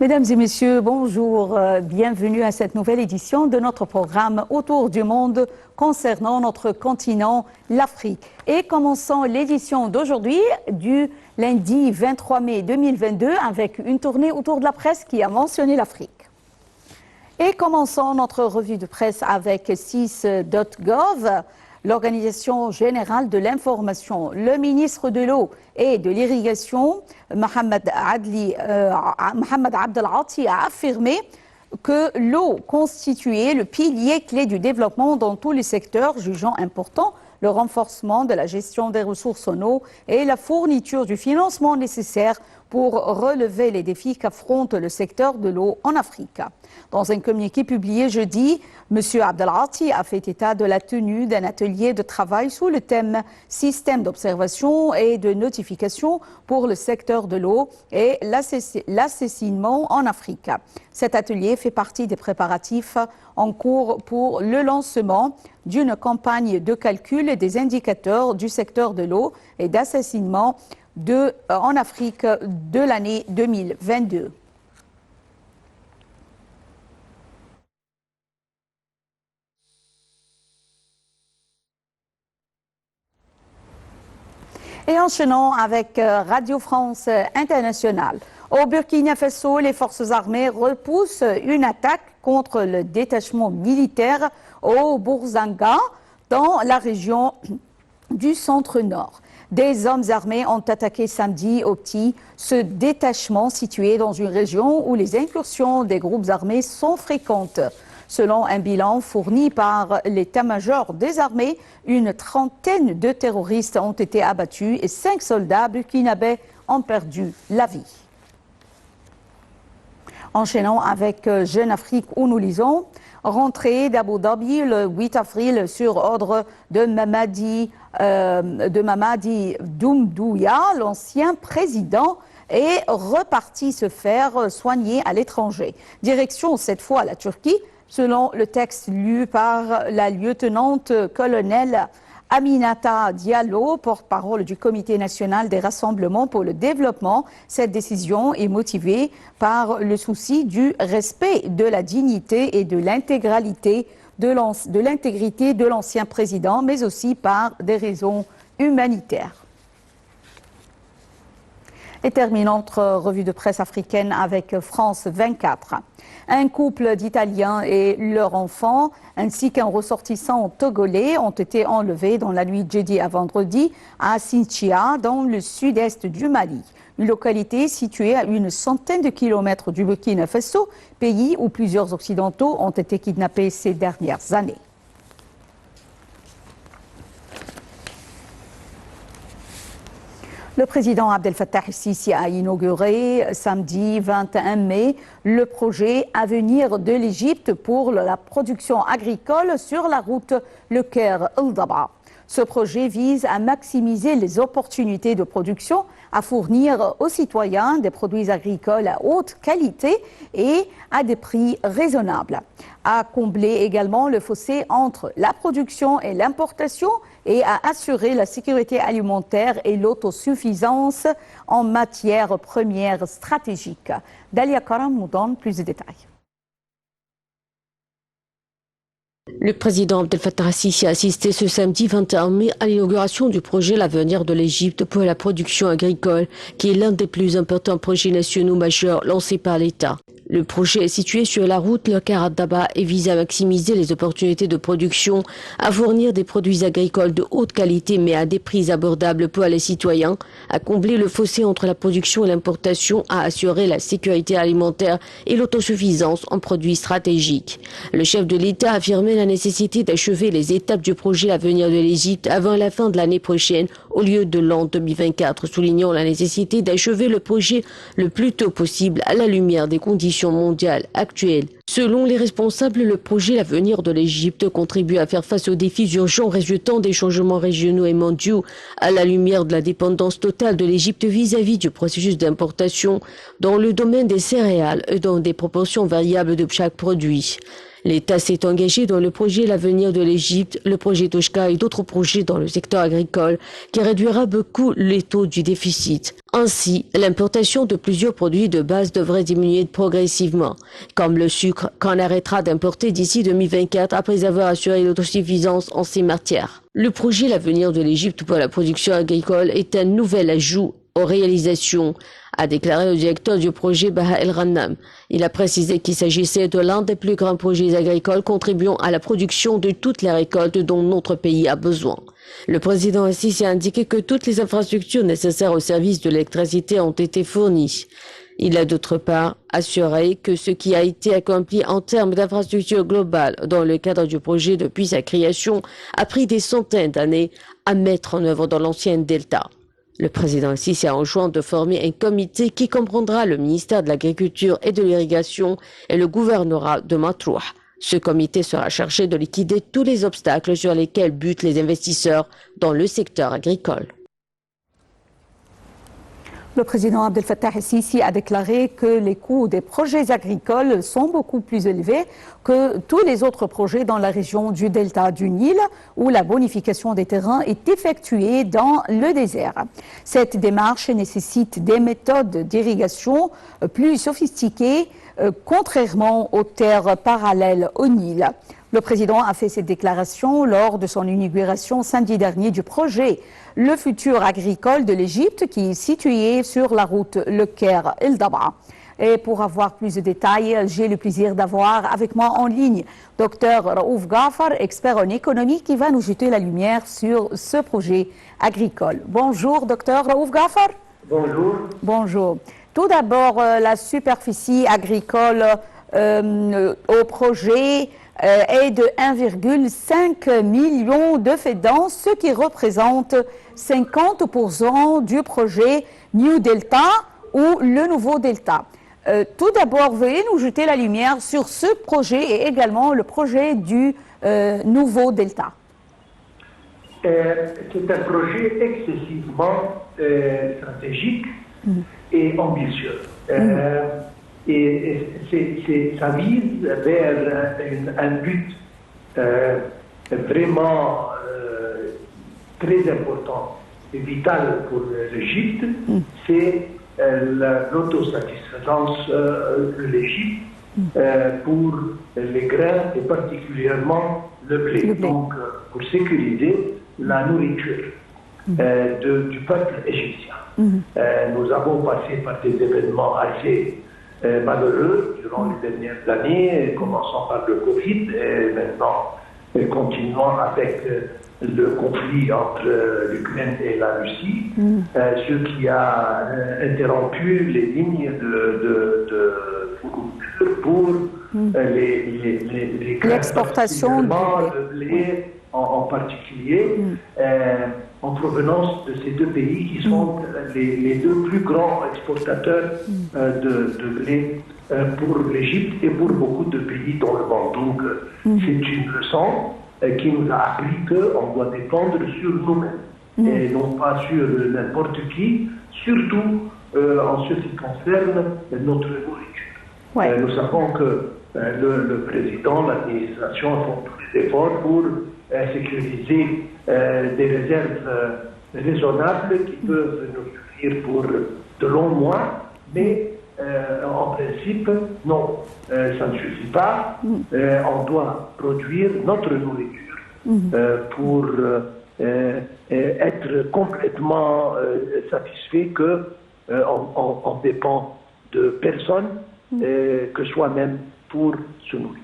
Mesdames et messieurs, bonjour. Bienvenue à cette nouvelle édition de notre programme Autour du monde concernant notre continent, l'Afrique. Et commençons l'édition d'aujourd'hui du lundi 23 mai 2022 avec une tournée autour de la presse qui a mentionné l'Afrique. Et commençons notre revue de presse avec 6.gov. L'Organisation générale de l'information, le ministre de l'eau et de l'irrigation, Mohamed Abdel Ati, a affirmé que l'eau constituait le pilier clé du développement dans tous les secteurs, jugeant important le renforcement de la gestion des ressources en eau et la fourniture du financement nécessaire pour relever les défis qu'affronte le secteur de l'eau en Afrique. Dans un communiqué publié jeudi, M. Abdel Ati a fait état de la tenue d'un atelier de travail sous le thème « Système d'observation et de notification pour le secteur de l'eau et l'assaisonnement en Afrique ». Cet atelier fait partie des préparatifs en cours pour le lancement d'une campagne de calcul des indicateurs du secteur de l'eau et d'assaisonnement en Afrique de l'année 2022. Et enchaînons avec Radio France Internationale. Au Burkina Faso, les forces armées repoussent une attaque contre le détachement militaire au Bourzanga dans la région du centre-nord. Des hommes armés ont attaqué samedi au Petit, ce détachement situé dans une région où les incursions des groupes armés sont fréquentes. Selon un bilan fourni par l'état-major des armées, une trentaine de terroristes ont été abattus et 5 soldats burkinabés ont perdu la vie. Enchaînons avec Jeune Afrique où nous lisons « Rentrée d'Abu Dhabi le 8 avril sur ordre de Mamadi Doumbouya, l'ancien président, est reparti se faire soigner à l'étranger. Direction cette fois la Turquie, selon le texte lu par la lieutenant-colonel Aminata Diallo, porte-parole du Comité national des rassemblements pour le développement. Cette décision est motivée par le souci du respect de la dignité et de l'intégrité de l'ancien président, mais aussi par des raisons humanitaires. Et terminons notre revue de presse africaine avec France 24. Un couple d'Italiens et leur enfant, ainsi qu'un ressortissant togolais, ont été enlevés dans la nuit de jeudi à vendredi à Sinchia, dans le sud-est du Mali. Une localité située à une centaine de kilomètres du Burkina Faso, pays où plusieurs Occidentaux ont été kidnappés ces dernières années. Le président Abdel Fattah el-Sisi a inauguré samedi 21 mai le projet Avenir de l'Égypte pour la production agricole sur la route Le Caire-El-Daba. Ce projet vise à maximiser les opportunités de production, à fournir aux citoyens des produits agricoles à haute qualité et à des prix raisonnables, à combler également le fossé entre la production et l'importation et à assurer la sécurité alimentaire et l'autosuffisance en matières premières stratégiques. Dalia Karam nous donne plus de détails. Le président Abdel Fattah el-Sisi a assisté ce samedi 21 mai à l'inauguration du projet L'Avenir de l'Égypte pour la production agricole, qui est l'un des plus importants projets nationaux majeurs lancés par l'État. Le projet est situé sur la route Le Caire-El-Daba et vise à maximiser les opportunités de production, à fournir des produits agricoles de haute qualité mais à des prix abordables pour les citoyens, à combler le fossé entre la production et l'importation, à assurer la sécurité alimentaire et l'autosuffisance en produits stratégiques. Le chef de l'État a affirmé la nécessité d'achever les étapes du projet L'Avenir de l'Égypte avant la fin de l'année prochaine au lieu de l'an 2024, soulignant la nécessité d'achever le projet le plus tôt possible à la lumière des conditions mondiales actuelles. Selon les responsables, le projet L'Avenir de l'Égypte contribue à faire face aux défis urgents résultant des changements régionaux et mondiaux à la lumière de la dépendance totale de l'Égypte vis-à-vis du processus d'importation dans le domaine des céréales et dans des proportions variables de chaque produit. L'État s'est engagé dans le projet L'avenir de l'Égypte, le projet Toshka et d'autres projets dans le secteur agricole qui réduira beaucoup les taux du déficit. Ainsi, l'importation de plusieurs produits de base devrait diminuer progressivement, comme le sucre qu'on arrêtera d'importer d'ici 2024 après avoir assuré l'autosuffisance en ces matières. Le projet L'avenir de l'Égypte pour la production agricole est un nouvel ajout aux réalisations, a déclaré le directeur du projet Baha El Ghannam. Il a précisé qu'il s'agissait de l'un des plus grands projets agricoles contribuant à la production de toutes les récoltes dont notre pays a besoin. Le président Al-Sisi a indiqué que toutes les infrastructures nécessaires au service de l'électricité ont été fournies. Il a d'autre part assuré que ce qui a été accompli en termes d'infrastructures globales dans le cadre du projet depuis sa création a pris des centaines d'années à mettre en œuvre dans l'ancienne Delta. Le président Al-Sisi a enjoint de former un comité qui comprendra le ministère de l'Agriculture et de l'Irrigation et le gouvernorat de Matrouh. Ce comité sera chargé de liquider tous les obstacles sur lesquels butent les investisseurs dans le secteur agricole. Le président Abdel Fattah el-Sisi a déclaré que les coûts des projets agricoles sont beaucoup plus élevés que tous les autres projets dans la région du delta du Nil, où la bonification des terrains est effectuée dans le désert. Cette démarche nécessite des méthodes d'irrigation plus sophistiquées, contrairement aux terres parallèles au Nil. Le président a fait cette déclaration lors de son inauguration samedi dernier du projet Le futur agricole de l'Égypte, qui est situé sur la route Le Caire-El Dabra. Et pour avoir plus de détails, j'ai le plaisir d'avoir avec moi en ligne Dr Raouf Ghafar, expert en économie, qui va nous jeter la lumière sur ce projet agricole. Bonjour Dr Raouf Ghafar. Bonjour. Bonjour. Tout d'abord, la superficie agricole au projet est de 1,5 million de fédans, ce qui représente 50% du projet New Delta ou le nouveau Delta. Tout d'abord, veuillez nous jeter la lumière sur ce projet et également le projet du nouveau Delta. C'est un projet excessivement stratégique et ambitieux. Et ça vise vers un but vraiment très important et vital pour l'Égypte, c'est l'autosuffisance de l'Égypte pour les grains et particulièrement le blé. Donc, pour sécuriser la nourriture du peuple égyptien. Nous avons passé par des événements assez malheureux durant les dernières années, commençant par le Covid et maintenant continuant avec le conflit entre l'Ukraine et la Russie, ce qui a interrompu les lignes de fourniture pour l'exportation du blé en particulier, en provenance de ces deux pays qui sont les deux plus grands exportateurs de blé pour l'Égypte et pour beaucoup de pays dans le monde. Donc, c'est une leçon qui nous a appris qu'on doit dépendre sur nous-mêmes et non pas sur n'importe qui, surtout en ce qui concerne notre nourriture. Nous savons que le président, l'administration font tous les efforts pour sécuriser des réserves raisonnables qui peuvent nous suffire pour de longs mois, mais en principe, non, ça ne suffit pas. On doit produire notre nourriture pour être complètement satisfait qu'on dépend de personne que soi-même pour se nourrir.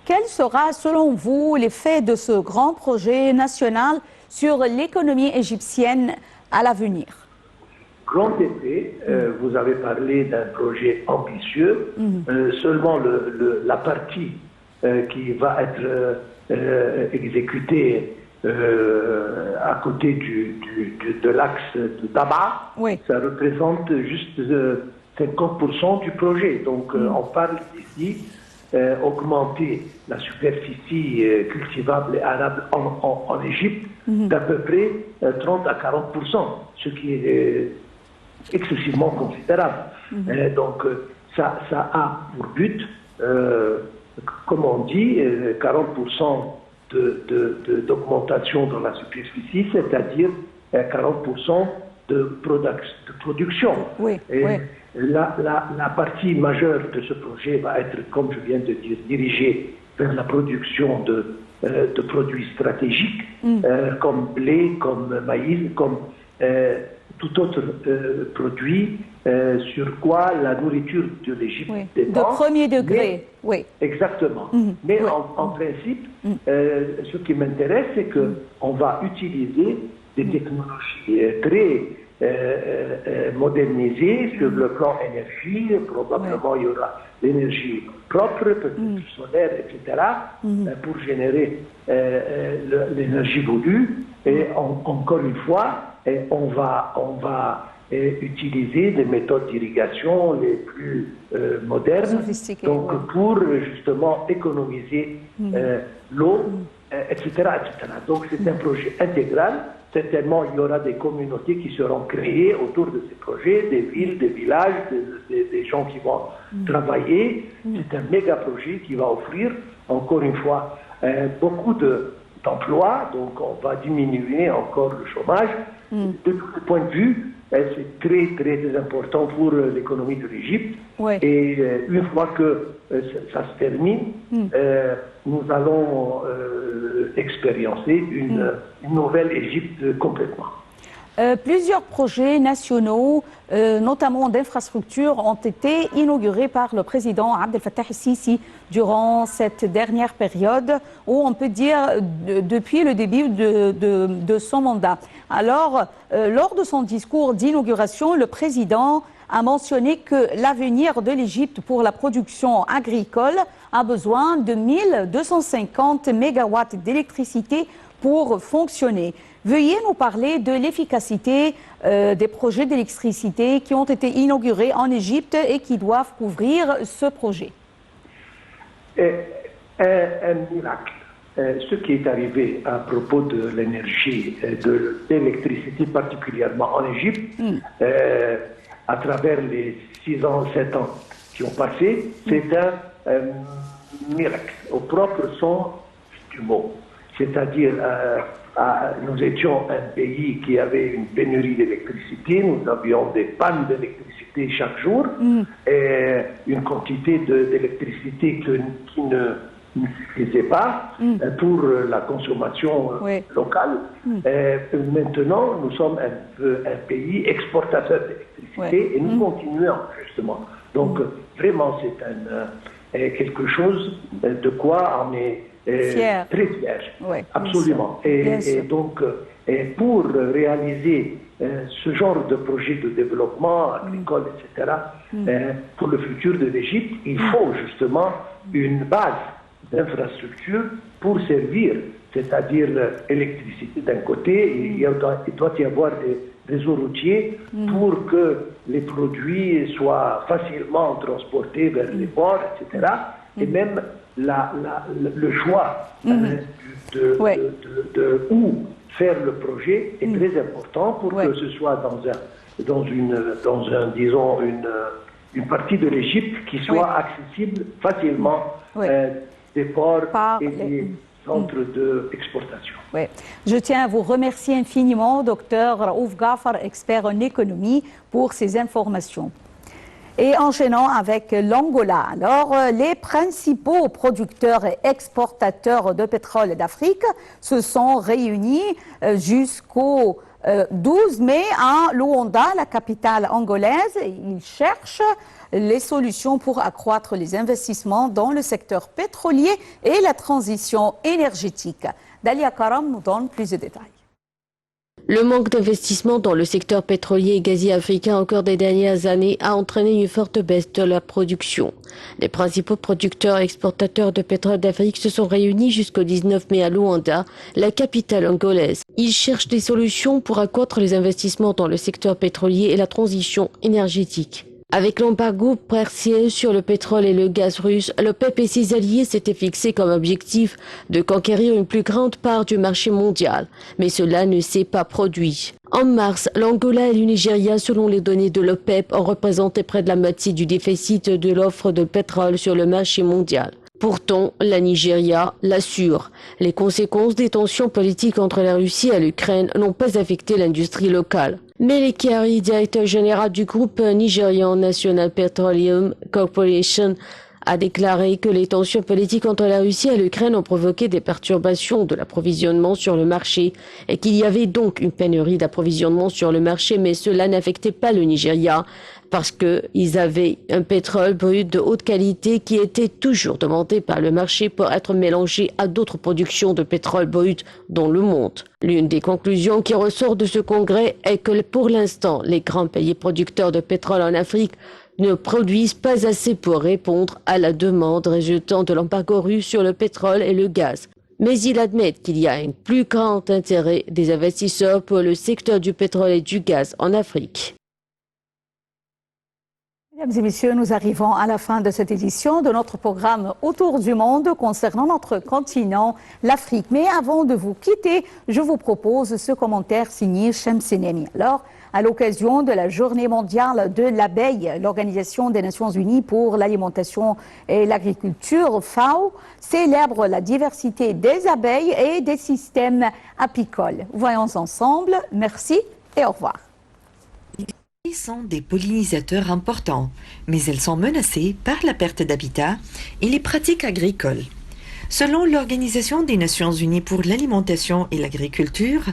Quel sera, selon vous, l'effet de ce grand projet national sur l'économie égyptienne à l'avenir? Grand effet, vous avez parlé d'un projet ambitieux, seulement la partie qui va être exécutée à côté de l'axe de Dabra, ça représente juste 50% du projet. Donc on parle ici augmenter la superficie cultivable et arable en Égypte d'à peu près 30 à 40%, ce qui est excessivement considérable. Donc ça a pour but comme on dit, 40% d'augmentation dans la superficie, c'est-à-dire 40% de production. Oui, et oui. La partie majeure de ce projet va être, comme je viens de dire, dirigée vers la production de produits stratégiques, comme blé, comme maïs, comme tout autre produit sur quoi la nourriture de l'Égypte dépend. De premier degré, oui. Exactement. Mais en principe, ce qui m'intéresse, c'est qu'on va utiliser des technologies très modernisées sur le plan énergie. Probablement, il y aura l'énergie propre, peut-être solaire, etc., pour générer l'énergie voulue. Et encore une fois, on va utiliser des méthodes d'irrigation les plus modernes, donc pour justement économiser l'eau, etc., etc. Donc c'est un projet intégral. Certainement, il y aura des communautés qui seront créées autour de ces projets, des villes, des villages, des gens qui vont travailler. C'est un méga projet qui va offrir, encore une fois, beaucoup d'emplois. Donc on va diminuer encore le chômage. De tous les points de vue, c'est très, très important pour l'économie de l'Égypte. Et une fois que ça se termine, nous allons expériencer une nouvelle Égypte complètement. Plusieurs projets nationaux, notamment d'infrastructures, ont été inaugurés par le président Abdel Fattah el-Sisi durant cette dernière période, où on peut dire depuis le début de son mandat. Alors, lors de son discours d'inauguration, le président a mentionné que l'avenir de l'Égypte pour la production agricole a besoin de 1250 mégawatts d'électricité pour fonctionner. Veuillez nous parler de l'efficacité des projets d'électricité qui ont été inaugurés en Égypte et qui doivent couvrir ce projet. Un miracle. Ce qui est arrivé à propos de l'énergie, de l'électricité particulièrement en Égypte, à travers les 6 ans, 7 ans qui ont passé, c'est un miracle, au propre sens du mot. C'est-à-dire, nous étions un pays qui avait une pénurie d'électricité, nous avions des pannes d'électricité chaque jour, et une quantité d'électricité qui ne suffisait pas pour la consommation locale. Maintenant, nous sommes un pays exportateur d'électricité et nous continuons justement. Donc, vraiment, c'est quelque chose de quoi on est très fier, absolument. Et donc, pour réaliser ce genre de projet de développement agricole, etc., pour le futur de l'Égypte, il faut justement une base d'infrastructures pour servir, c'est-à-dire l'électricité d'un côté, il doit y avoir des réseaux routiers pour que les produits soient facilement transportés vers les ports, etc. Et même le choix de où faire le projet est très important pour que ce soit dans une partie de l'Égypte qui soit accessible facilement des ports et des centres d'exportation. Je tiens à vous remercier infiniment, Dr Raouf Ghafar, expert en économie, pour ces informations. Et enchaînant avec l'Angola. Alors, les principaux producteurs et exportateurs de pétrole d'Afrique se sont réunis jusqu'au 12 mai à Luanda, la capitale angolaise. Ils cherchent les solutions pour accroître les investissements dans le secteur pétrolier et la transition énergétique. Dalia Karam nous donne plus de détails. Le manque d'investissement dans le secteur pétrolier et gazier africain au cours des dernières années a entraîné une forte baisse de la production. Les principaux producteurs et exportateurs de pétrole d'Afrique se sont réunis jusqu'au 19 mai à Luanda, la capitale angolaise. Ils cherchent des solutions pour accroître les investissements dans le secteur pétrolier et la transition énergétique. Avec l'embargo partiel sur le pétrole et le gaz russe, l'OPEP et ses alliés s'étaient fixés comme objectif de conquérir une plus grande part du marché mondial. Mais cela ne s'est pas produit. En mars, l'Angola et le Nigeria, selon les données de l'OPEP, ont représenté près de la moitié du déficit de l'offre de pétrole sur le marché mondial. Pourtant, la Nigeria l'assure. Les conséquences des tensions politiques entre la Russie et l'Ukraine n'ont pas affecté l'industrie locale. Mele Kyari, directeur général du groupe nigérian National Petroleum Corporation, a déclaré que les tensions politiques entre la Russie et l'Ukraine ont provoqué des perturbations de l'approvisionnement sur le marché et qu'il y avait donc une pénurie d'approvisionnement sur le marché, mais cela n'affectait pas le Nigeria parce qu'ils avaient un pétrole brut de haute qualité qui était toujours demandé par le marché pour être mélangé à d'autres productions de pétrole brut dans le monde. L'une des conclusions qui ressort de ce congrès est que pour l'instant, les grands pays producteurs de pétrole en Afrique ne produisent pas assez pour répondre à la demande résultant de l'embargo russe sur le pétrole et le gaz. Mais il admet qu'il y a un plus grand intérêt des investisseurs pour le secteur du pétrole et du gaz en Afrique. Mesdames et messieurs, nous arrivons à la fin de cette édition de notre programme Autour du monde concernant notre continent, l'Afrique. Mais avant de vous quitter, je vous propose ce commentaire signé Shamseneni. Alors, à l'occasion de la Journée mondiale de l'abeille, l'Organisation des Nations Unies pour l'alimentation et l'agriculture, FAO, célèbre la diversité des abeilles et des systèmes apicoles. Voyons ensemble. Merci et au revoir. Ils sont des pollinisateurs importants, mais elles sont menacées par la perte d'habitat et les pratiques agricoles. Selon l'Organisation des Nations Unies pour l'alimentation et l'agriculture,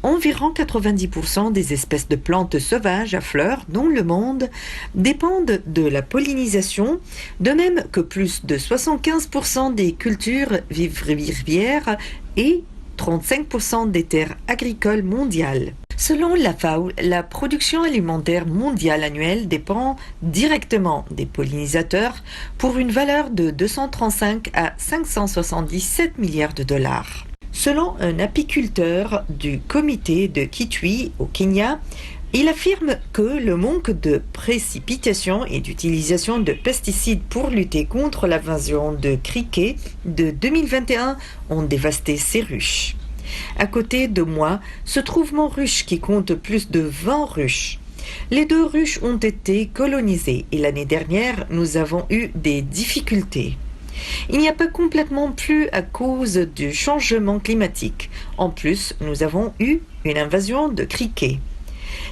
environ 90% des espèces de plantes sauvages à fleurs dans le monde dépendent de la pollinisation, de même que plus de 75% des cultures vivrières et 35% des terres agricoles mondiales. Selon la FAO, la production alimentaire mondiale annuelle dépend directement des pollinisateurs pour une valeur de 235 à 577 milliards de dollars. Selon un apiculteur du comité de Kitui au Kenya, il affirme que le manque de précipitations et d'utilisation de pesticides pour lutter contre l'invasion de criquets de 2021 ont dévasté ces ruches. À côté de moi se trouve mon ruche qui compte plus de 20 ruches. Les 2 ruches ont été colonisées et l'année dernière, nous avons eu des difficultés. Il n'y a pas complètement plu à cause du changement climatique. En plus, nous avons eu une invasion de criquets.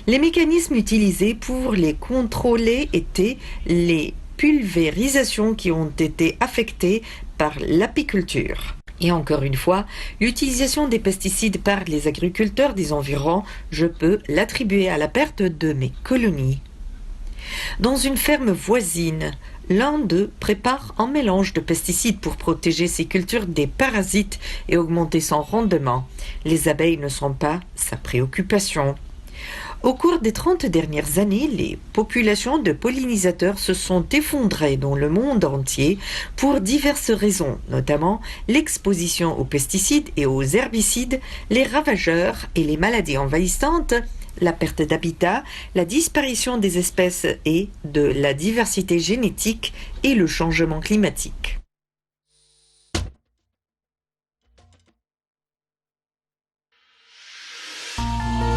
Les mécanismes utilisés pour les contrôler étaient les pulvérisations qui ont été affectées par l'apiculture. Et encore une fois, l'utilisation des pesticides par les agriculteurs des environs, je peux l'attribuer à la perte de mes colonies. Dans une ferme voisine, l'un d'eux prépare un mélange de pesticides pour protéger ses cultures des parasites et augmenter son rendement. Les abeilles ne sont pas sa préoccupation. Au cours des 30 dernières années, les populations de pollinisateurs se sont effondrées dans le monde entier pour diverses raisons, notamment l'exposition aux pesticides et aux herbicides, les ravageurs et les maladies envahissantes, la perte d'habitat, la disparition des espèces et de la diversité génétique et le changement climatique.